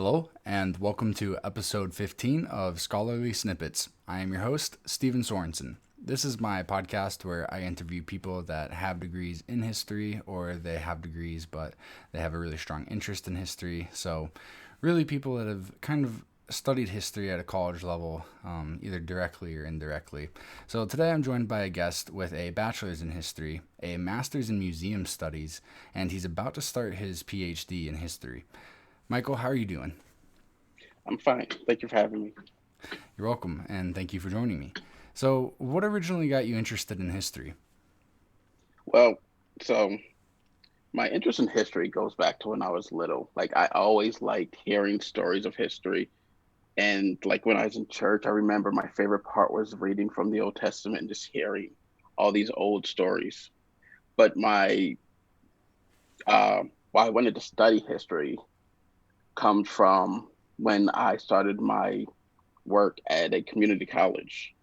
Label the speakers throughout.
Speaker 1: Hello, and welcome to episode 15 of Scholarly Snippets. I am your host, Stephen Sorensen. This is my podcast where I interview people that have degrees in history, or they have degrees but they have a really strong interest in history. So, really, people that have kind of studied history at a college level, either directly or indirectly. So, today I'm joined by a guest with a bachelor's in history, a master's in museum studies, and he's about to start his PhD in history. Michael, how are you doing?
Speaker 2: I'm fine. Thank you for having me.
Speaker 1: You're welcome, and thank you for joining me. So, what originally got you interested in history?
Speaker 2: Well, so my interest in history goes back to when I was little. Like I always liked hearing stories of history. And like when I was in church, I remember my favorite part was reading from the Old Testament and just hearing all these old stories. But my why I wanted to study history comes from when I started my work at a community college.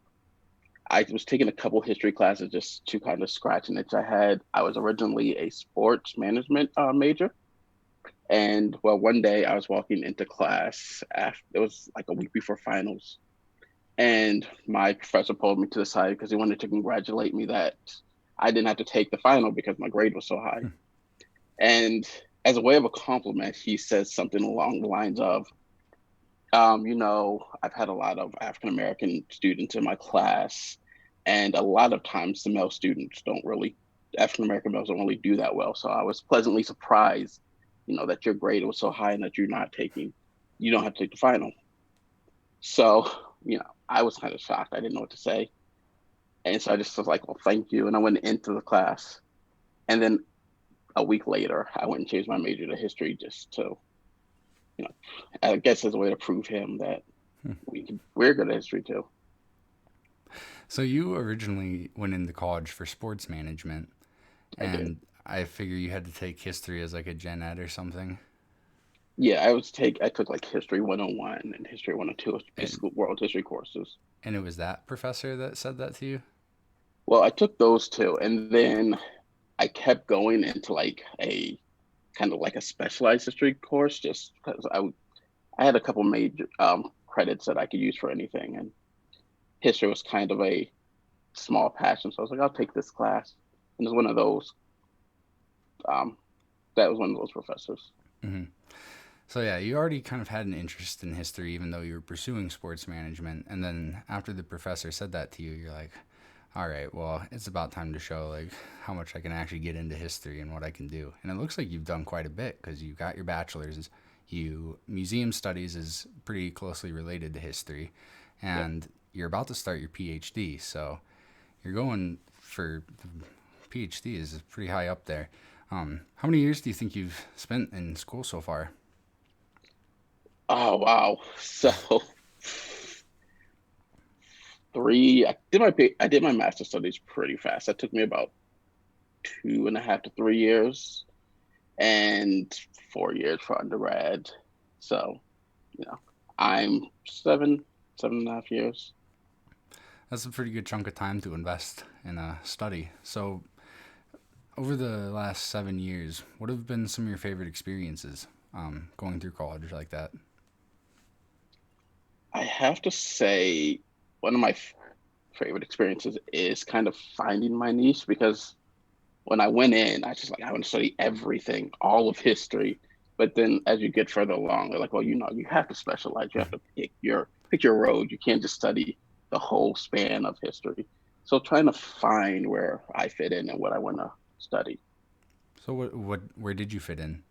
Speaker 2: I was taking a couple history classes just to kind of scratch an itch I had. I was originally a sports management major, and well, one day I was walking into class after it was like a week before finals, and my professor pulled me to the side because he wanted to congratulate me that I didn't have to take the final because my grade was so high. And as a way of a compliment, he says something along the lines of, I've had a lot of African American students in my class, and a lot of times the male students don't really, African American males don't really do that well. So I was pleasantly surprised, that your grade was so high and that you don't have to take the final. So, I was kind of shocked. I didn't know what to say. And so I just was like, well, thank you. And I went into the class. And then a week later, I went and changed my major to history just to, you know, I guess as a way to prove him that we're good at history too.
Speaker 1: So, you originally went into college for sports management,
Speaker 2: I did.
Speaker 1: and I figure you had to take history as like a gen ed or something.
Speaker 2: Yeah, I took like History 101 and History 102
Speaker 1: And,
Speaker 2: basically world history courses.
Speaker 1: and it was that professor that said that to you?
Speaker 2: Well, I took those two and then I kept going into like a kind of like a specialized history course just because I had a couple major credits that I could use for anything, and history was kind of a small passion. So I was like, I'll take this class. And it's one of those um that was one of those professors.
Speaker 1: Mm-hmm. So, yeah, you already kind of had an interest in history, even though you were pursuing sports management. And then after the professor said that to you, you're like, all right, well, it's about time to show like how much I can actually get into history and what I can do. And it looks like you've done quite a bit because you got your bachelor's. You museum studies is pretty closely related to history,
Speaker 2: Yep.
Speaker 1: and you're about to start your PhD. So you're going for the PhD is pretty high up there. How many years do you think you've spent in school so far?
Speaker 2: Oh wow. So I did my master studies pretty fast. That took me about 2.5 to 3 years and 4 years for undergrad. So, you know, I'm 7.5 years.
Speaker 1: That's a pretty good chunk of time to invest in a study. So over the last 7 years, what have been some of your favorite experiences going through college like that?
Speaker 2: I have to say, one of my favorite experiences is kind of finding my niche because when I went in, I just like I want to study everything, all of history. But then as you get further along, they're like, well, you have to specialize. You have to pick your road. You can't just study the whole span of history. So trying to find where I fit in and what I want to study.
Speaker 1: So where did you fit in?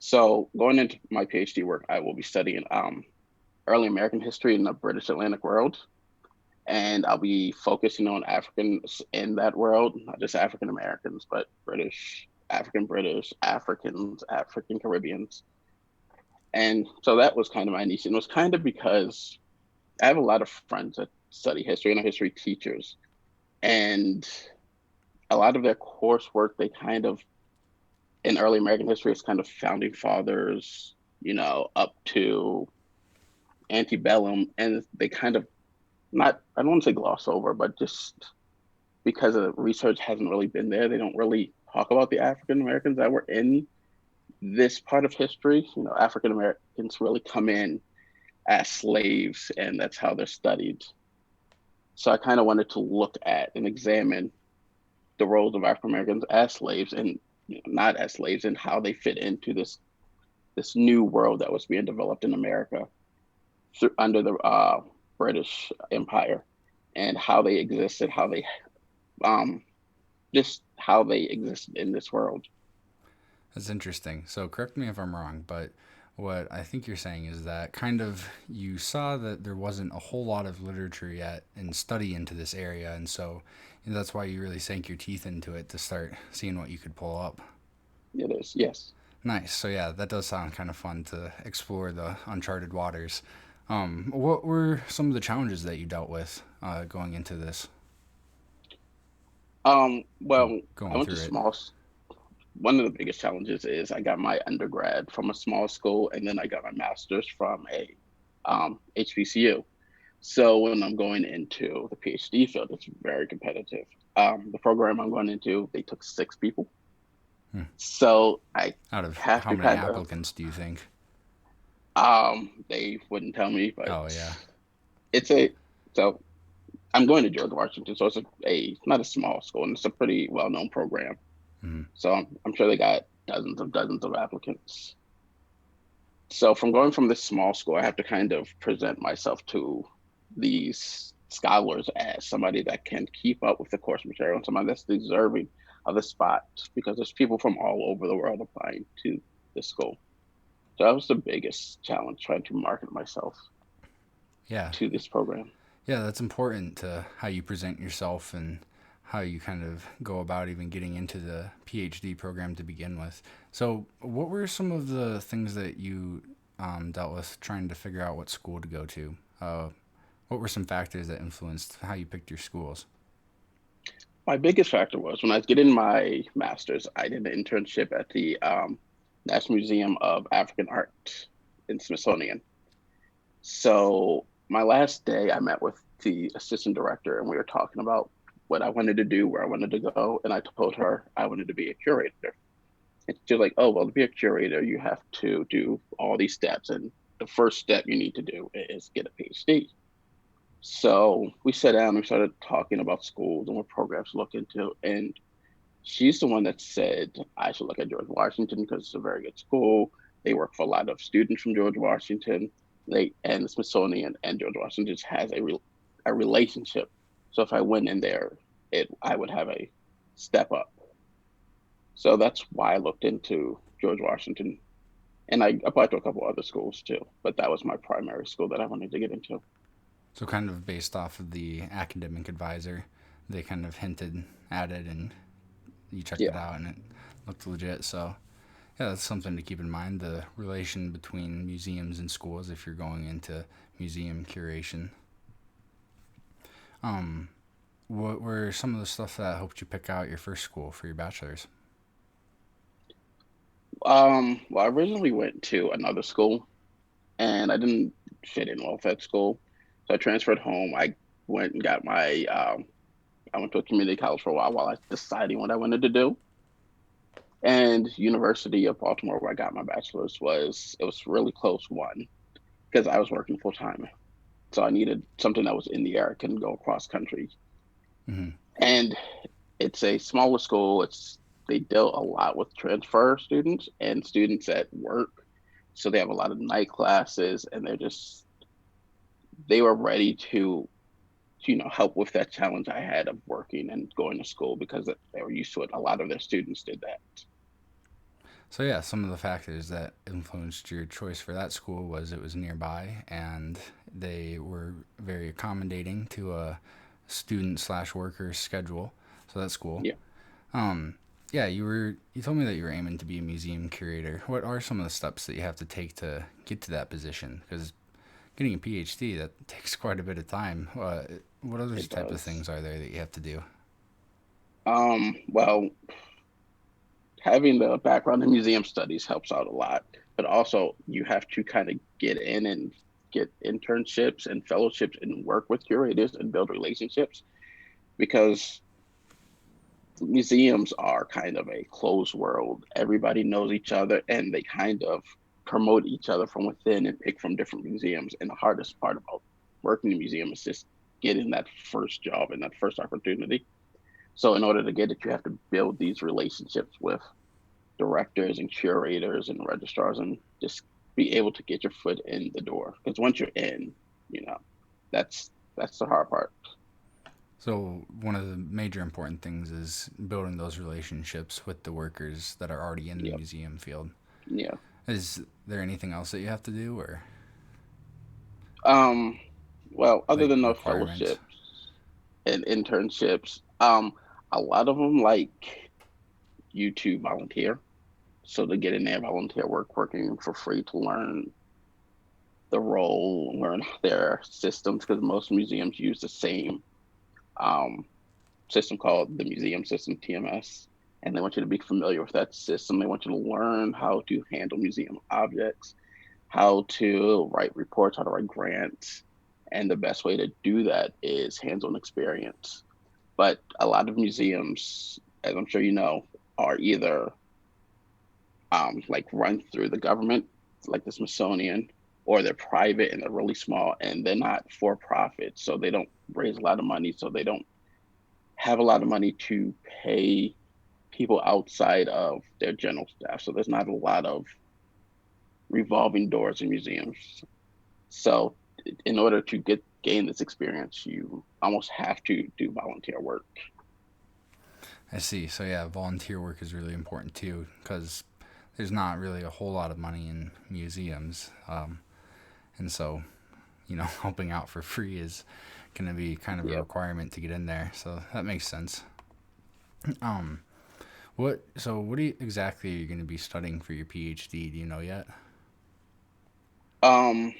Speaker 2: So going into my PhD work, I will be studying early American history in the British Atlantic world, and I'll be focusing on Africans in that world, not just African Americans, but British, Africans, African Caribbeans. And so that was kind of my niche. And it was kind of because I have a lot of friends that study history and are history teachers. And a lot of their coursework, they kind of, in early American history, it's kind of founding fathers, up to antebellum. And they kind of not, I don't want to say gloss over, but just because the research hasn't really been there, they don't really talk about the African Americans that were in this part of history, African Americans really come in as slaves, and that's how they're studied. So I kind of wanted to look at and examine the roles of African Americans as slaves and not as slaves, and how they fit into this new world that was being developed in America under the British Empire, and how they existed, how they um, just how they existed in this world.
Speaker 1: That's interesting. So correct me if I'm wrong, but what I think you're saying is that kind of you saw that there wasn't a whole lot of literature yet and study into this area, and so that's why you really sank your teeth into it to start seeing what you could pull up.
Speaker 2: It is, yes.
Speaker 1: Nice. So yeah, that does sound kind of fun to explore the uncharted waters. What were some of the challenges that you dealt with going into this,
Speaker 2: Well, I
Speaker 1: going
Speaker 2: went to
Speaker 1: through it?
Speaker 2: small. One of the biggest challenges is I got my undergrad from a small school, and then I got my master's from a HBCU. So when I'm going into the PhD field, it's very competitive. The program I'm going into, they took 6 people,
Speaker 1: Hmm.
Speaker 2: so I
Speaker 1: Out of
Speaker 2: have
Speaker 1: how
Speaker 2: to
Speaker 1: many
Speaker 2: kind of.
Speaker 1: applicants do you think?
Speaker 2: They wouldn't tell me, but
Speaker 1: Oh yeah.
Speaker 2: it's a so I'm going to George Washington, so it's a not a small school, and it's a pretty well known program.
Speaker 1: Mm-hmm.
Speaker 2: So I'm sure they got dozens of applicants. So from going from this small school, I have to kind of present myself to these scholars as somebody that can keep up with the course material and somebody that's deserving of the spot, because there's people from all over the world applying to this school. So that was the biggest challenge, trying to market myself
Speaker 1: Yeah.
Speaker 2: to this program.
Speaker 1: Yeah, that's important to how you present yourself and how you kind of go about even getting into the PhD program to begin with. So, what were some of the things that you dealt with trying to figure out what school to go to? What were some factors that influenced how you picked your schools?
Speaker 2: My biggest factor was when I was getting my master's, I did an internship at the National Museum of African Art in Smithsonian. So my last day, I met with the assistant director, and we were talking about what I wanted to do, where I wanted to go, and I told her I wanted to be a curator. And she was like, "Oh, well, to be a curator, you have to do all these steps, and the first step you need to do is get a PhD." So we sat down and we started talking about schools and what programs to look into, and she's the one that said I should look at George Washington because it's a very good school. They work for a lot of students from George Washington. They and the Smithsonian and George Washington just has a relationship. So if I went in there, it I would have a step up. So that's why I looked into George Washington, and I applied to a couple other schools too. But that was my primary school that I wanted to get into.
Speaker 1: So, kind of based off of the academic advisor, they kind of hinted at it and you checked it
Speaker 2: Yeah,
Speaker 1: out and it looked legit. So, yeah, that's something to keep in mind, the relation between museums and schools if you're going into museum curation. Um, what were some of the stuff that helped you pick out your first school for your bachelor's?
Speaker 2: Well, I originally went to another school, and I didn't fit in well with that school. So I transferred home. I went and got my, I went to a community college for a while I was deciding what I wanted to do. And University of Baltimore, where I got my bachelor's, it was really close one because I was working full time. So I needed something that was in the air, I couldn't go across country.
Speaker 1: Mm-hmm.
Speaker 2: And it's a smaller school. They deal a lot with transfer students and students at work. So they have a lot of night classes, and they were ready to help with that challenge I had of working and going to school because they were used to it. A lot of their students did that.
Speaker 1: So yeah, some of the factors that influenced your choice for that school was it was nearby and they were very accommodating to a student slash worker schedule. So that's cool.
Speaker 2: Yeah.
Speaker 1: Um, yeah, you told me that you were aiming to be a museum curator. What are some of the steps that you have to take to get to that position? Because getting a PhD that takes quite a bit of time. What other
Speaker 2: It
Speaker 1: type of
Speaker 2: does.
Speaker 1: things are there that you have to do?
Speaker 2: Well, having the background in museum studies helps out a lot, but also you have to kind of get in and get internships and fellowships and work with curators and build relationships because museums are kind of a closed world. Everybody knows each other and they kind of promote each other from within and pick from different museums. And the hardest part about working in a museum is just getting that first job and that first opportunity. So in order to get it, you have to build these relationships with directors and curators and registrars and just be able to get your foot in the door. Because once you're in, you know, that's the hard part.
Speaker 1: So one of the major important things is building those relationships with the workers that are already in the
Speaker 2: Yep.
Speaker 1: museum field.
Speaker 2: Yeah.
Speaker 1: Is there anything else that you have to do, or
Speaker 2: Um, well, other
Speaker 1: like
Speaker 2: than the
Speaker 1: requirements?
Speaker 2: fellowships and internships, a lot of them like you to volunteer. So to get in there, volunteer work, working for free to learn the role, learn their systems, because most museums use the same um, system called the museum system, TMS. And they want you to be familiar with that system. They want you to learn how to handle museum objects, how to write reports, how to write grants. And the best way to do that is hands on experience. But a lot of museums, as I'm sure you know, are either like run through the government, like the Smithsonian, or they're private and they're really small and they're not for profit. So they don't raise a lot of money. So they don't have a lot of money to pay people outside of their general staff. So there's not a lot of revolving doors in museums. So in order to gain this experience, you almost have to do volunteer work.
Speaker 1: I see. So yeah, volunteer work is really important too, because there's not really a whole lot of money in museums, and so helping out for free is going to be kind of a
Speaker 2: Yep.
Speaker 1: requirement to get in there. So that makes sense. Um, what do you, exactly are you going to be studying for your PhD? Do you know yet?
Speaker 2: Um,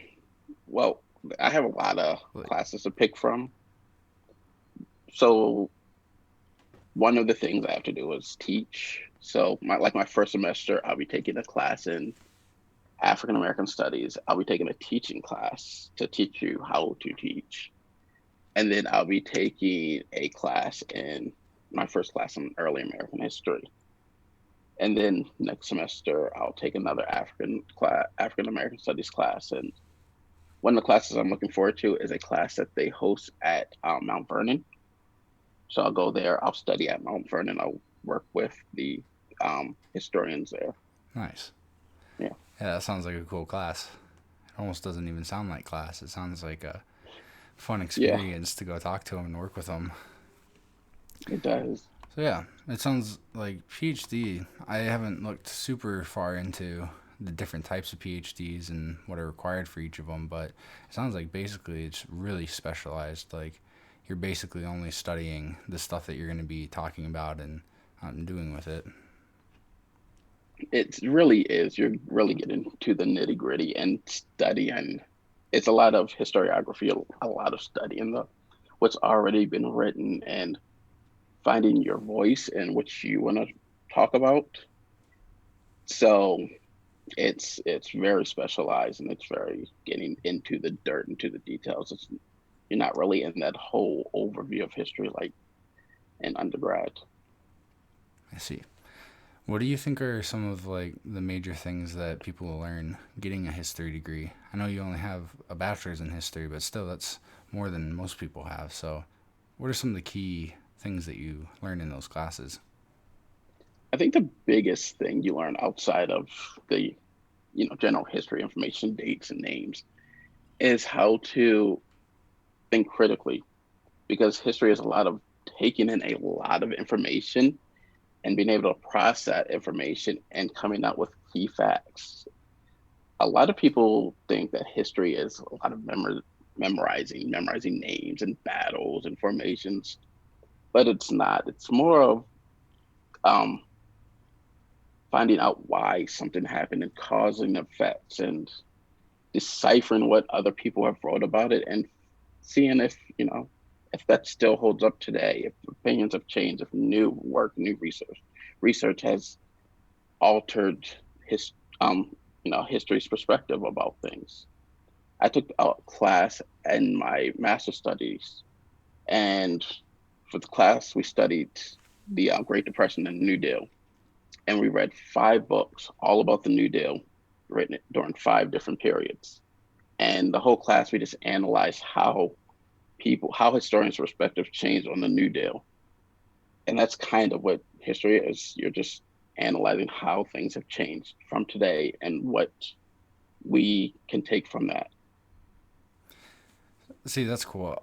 Speaker 2: well, I have a lot of
Speaker 1: Like,
Speaker 2: classes to pick from. So one of the things I have to do is teach. So my first semester, I'll be taking a class in African American Studies. I'll be taking a teaching class to teach you how to teach. And then I'll be taking a class in my first class in early American history. And then next semester I'll take another African American Studies class. And one of the classes I'm looking forward to is a class that they host at Mount Vernon. So I'll go there. I'll study at Mount Vernon. I'll work with the historians there.
Speaker 1: nice.
Speaker 2: Yeah,
Speaker 1: Yeah, that sounds like a cool class. It almost doesn't even sound like class. It sounds like a fun
Speaker 2: yeah,
Speaker 1: experience to go talk to them and work with them.
Speaker 2: it does.
Speaker 1: So yeah, it sounds like PhD. I haven't looked super far into the different types of PhDs and what are required for each of them, but it sounds like basically it's really specialized. Like you're basically only studying the stuff that you're going to be talking about and doing with it.
Speaker 2: It really is. You're really getting to the nitty gritty and study, and it's a lot of historiography, a lot of study in the what's already been written, and finding your voice and what you want to talk about. So it's very specialized and it's very getting into the dirt, into the details. You're not really in that whole overview of history like in undergrad.
Speaker 1: I see. What do you think are some of like the major things that people will learn getting a history degree? I know you only have a bachelor's in history, but still that's more than most people have. So, what are some of the key things that you learn in those classes?
Speaker 2: I think the biggest thing you learn outside of the general history information, dates and names, is how to think critically because history is a lot of taking in a lot of information and being able to process that information and coming out with key facts. A lot of people think that history is a lot of memorizing names and battles and formations, but it's not. It's more of um, finding out why something happened and causing effects and deciphering what other people have wrote about it and seeing if that still holds up today, if opinions have changed, if new work, new research has altered his history's perspective about things. I took a class in my master's studies, and for the class we studied the Great Depression and the New Deal, and we read 5 books all about the New Deal, written during 5 different periods. And the whole class, we just analyzed how historians' perspectives changed on the New Deal, and that's kind of what history is. You're just analyzing how things have changed from today and what we can take from that.
Speaker 1: See, that's cool.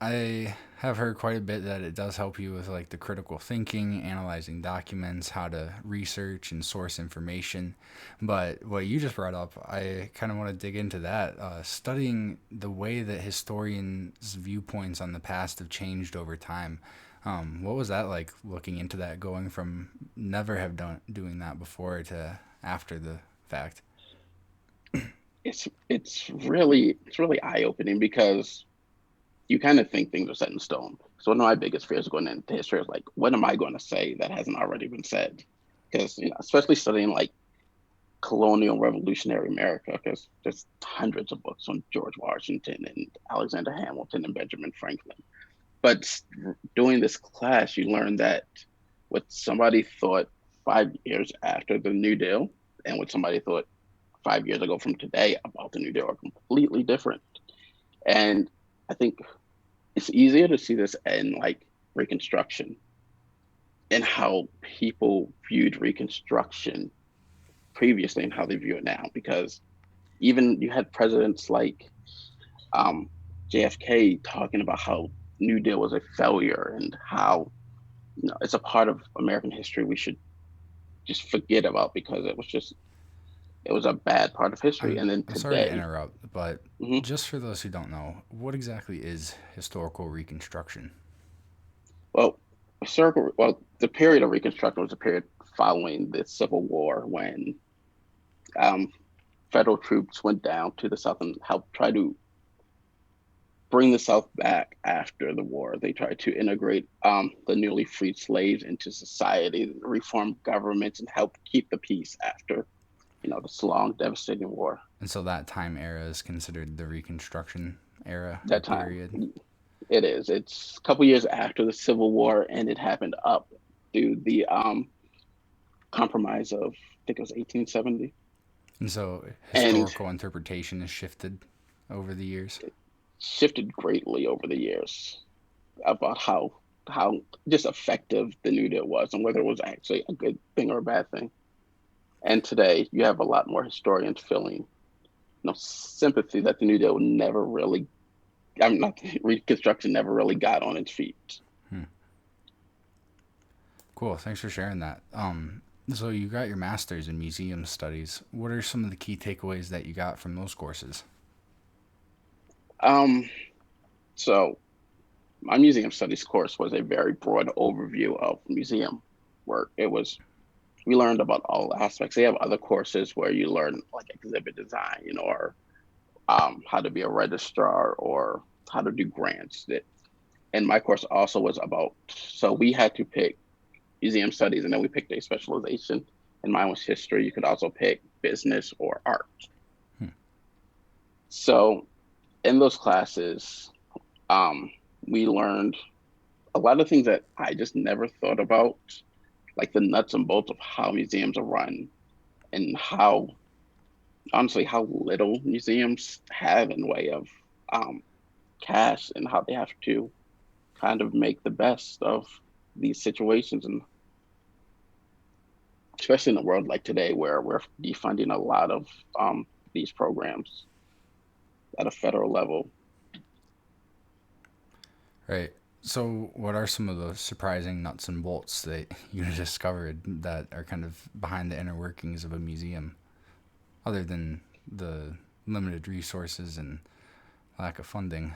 Speaker 1: I have heard quite a bit that it does help you with like the critical thinking, analyzing documents, how to research and source information. But what you just brought up, I kind of want to dig into that. Studying the way that historians' viewpoints on the past have changed over time. What was that like looking into that, going from never have done doing that before to after the fact?
Speaker 2: It's really eye opening because you kind of think things are set in stone. So one of my biggest fears going into history is like, what am I going to say that hasn't already been said? Because especially studying like colonial revolutionary America, because there's hundreds of books on George Washington and Alexander Hamilton and Benjamin Franklin. But doing this class, you learn that what somebody thought 5 years after the New Deal and what somebody thought 5 years ago from today about the New Deal are completely different. And I think it's easier to see this in like Reconstruction and how people viewed Reconstruction previously and how they view it now. Because even you had presidents like um, JFK talking about how New Deal was a failure and how it's a part of American history we should just forget about because it was a bad part of history.
Speaker 1: I'm
Speaker 2: And then
Speaker 1: I'm sorry to
Speaker 2: today,
Speaker 1: interrupt, but
Speaker 2: mhm,
Speaker 1: just for those who don't know, what exactly is historical reconstruction?
Speaker 2: well, the period of Reconstruction was a period following the Civil War when um, federal troops went down to the South and helped try to bring the South back after the war. They tried to integrate the newly freed slaves into society, reform governments, and help keep the peace after this long, devastating war.
Speaker 1: And so that time era is considered the Reconstruction era or
Speaker 2: That time,
Speaker 1: period.
Speaker 2: it is. It's a couple years after the Civil War, and it happened up through the compromise of, I think it was 1870,
Speaker 1: And so
Speaker 2: and
Speaker 1: historical interpretation has shifted over the years.
Speaker 2: shifted greatly over the years about how just effective the New Deal was and whether it was actually a good thing or a bad thing. And today, you have a lot more historians feeling sympathy that the New Deal never really, I mean, not Reconstruction never really got on its feet.
Speaker 1: Hmm. Cool. Thanks for sharing that. So you got your master's in museum studies. What are some of the key takeaways that you got from those courses?
Speaker 2: Um, so my museum studies course was a very broad overview of museum work. We learned about all aspects. They have other courses where you learn like exhibit design, or how to be a registrar or how to do grants. And my course also was about, so we had to pick museum studies and then we picked a specialization. And mine was history. You could also pick business or art.
Speaker 1: Hmm.
Speaker 2: So in those classes, um, we learned a lot of things that I just never thought about, like the nuts and bolts of how museums are run and how, honestly, how little museums have in way of um, cash and how they have to kind of make the best of these situations. And especially in a world like today where we're defunding a lot of these programs at a federal level.
Speaker 1: Right. So, what are some of the surprising nuts and bolts that you discovered that are kind of behind the inner workings of a museum, other than the limited resources and lack of funding?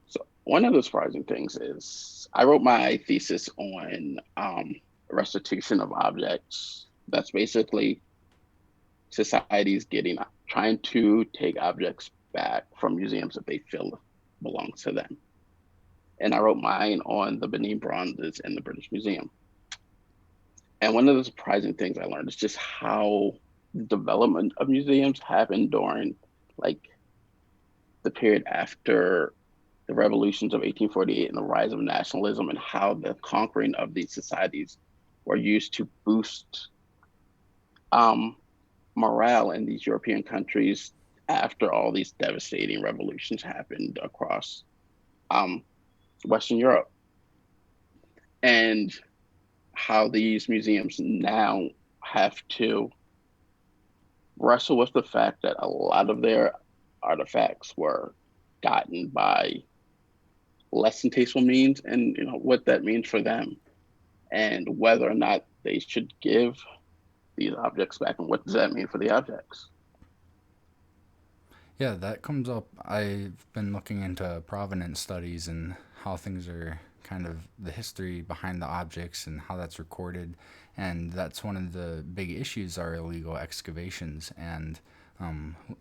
Speaker 2: So one of the surprising things is I wrote my thesis on restitution of objects. That's basically societies trying to take objects back from museums that they feel belongs to them. And I wrote mine on the Benin bronzes in the British Museum. And one of the surprising things I learned is just how the development of museums happened during like the period after the revolutions of 1848 and the rise of nationalism, and how the conquering of these societies were used to boost um, morale in these European countries after all these devastating revolutions happened across um, Western Europe, and how these museums now have to wrestle with the fact that a lot of their artifacts were gotten by less than tasteful means, and what that means for them, and whether or not they should give these objects back, and what does that mean for the objects.
Speaker 1: Yeah, that comes up. I've been looking into provenance studies and how things are kind of the history behind the objects and how that's recorded. And that's one of the big issues are illegal excavations and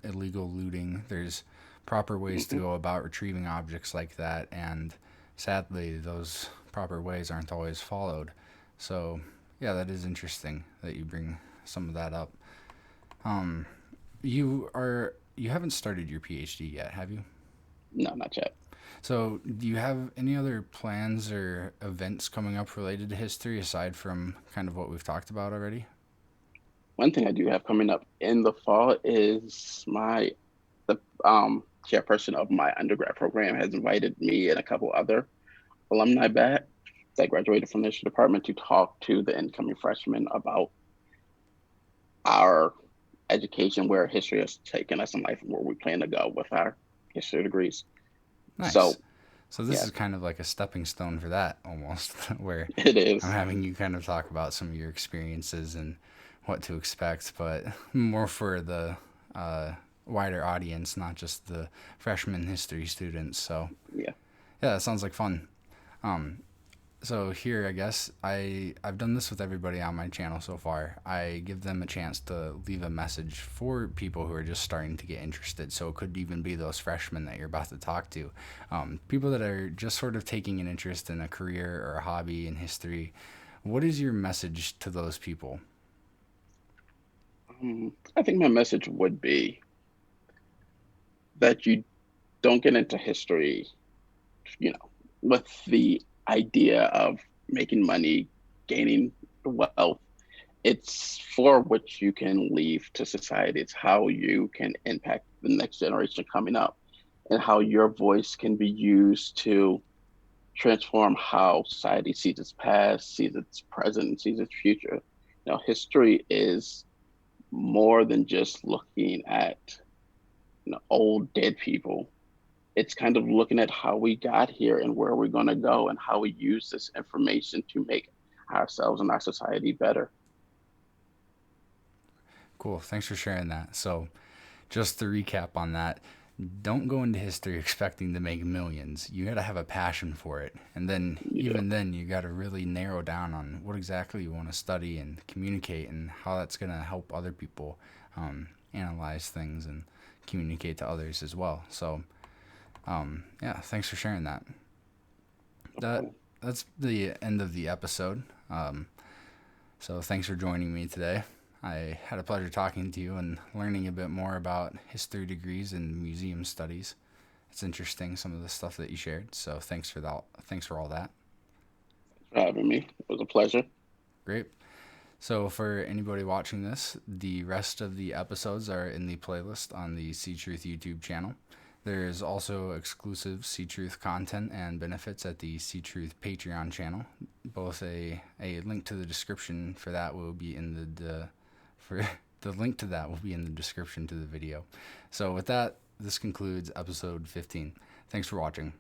Speaker 1: illegal looting. There's proper ways to
Speaker 2: Hmm.
Speaker 1: go about retrieving objects like that, and sadly, those proper ways aren't always followed. So, yeah, that is interesting that you bring some of that up. Um, you haven't started your PhD yet, have you?
Speaker 2: No, not yet.
Speaker 1: So, do you have any other plans or events coming up related to history aside from kind of what we've talked about already?
Speaker 2: One thing I do have coming up in the fall is the chairperson of my undergrad program has invited me and a couple other alumni back that graduated from this department to talk to the incoming freshmen about our education, where history has taken us in life, and where we plan to go with our history degrees.
Speaker 1: Nice.
Speaker 2: So,
Speaker 1: So this
Speaker 2: yeah,
Speaker 1: is kind of like a stepping stone for that almost, where
Speaker 2: it
Speaker 1: I'm
Speaker 2: is.
Speaker 1: having you kind of talk about some of your experiences and what to expect, but more for the uh, wider audience, not just the freshman history students. So
Speaker 2: Yeah.
Speaker 1: yeah, that sounds like fun. Um, so here, I guess I've done this with everybody on my channel so far. I give them a chance to leave a message for people who are just starting to get interested. So it could even be those freshmen that you're about to talk to, people that are just sort of taking an interest in a career or a hobby in history. What is your message to those people?
Speaker 2: I think my message would be that you don't get into history, you know, with the idea of making money, gaining wealth. It's for what you can leave to society. It's how you can impact the next generation coming up, and how your voice can be used to transform how society sees its past, sees its present, and sees its future. History is more than just looking at old dead people. It's kind of looking at how we got here and where we're going to go, and how we use this information to make ourselves and our society better.
Speaker 1: Cool. Thanks for sharing that. So, just to recap on that, don't go into history expecting to make millions. You got to have a passion for it. And then,
Speaker 2: You do.
Speaker 1: even then, you got to really narrow down on what exactly you want to study and communicate and how that's going to help other people analyze things and communicate to others as well. So, yeah, thanks for sharing that.
Speaker 2: No
Speaker 1: That
Speaker 2: problem.
Speaker 1: that's the end of the episode. Um, so thanks for joining me today. I had a pleasure talking to you and learning a bit more about history degrees and museum studies. It's interesting some of the stuff that you shared. So thanks for that. Thanks for all that.
Speaker 2: Thanks for having me. It was a pleasure.
Speaker 1: Great. So for anybody watching this, the rest of the episodes are in the playlist on the Ctruth YouTube channel. There's also exclusive Ctruth content and benefits at the Ctruth Patreon channel. Both a link to the description for that will be in for the link to that will be in the description to the video. So with that, this concludes episode 15. Thanks for watching.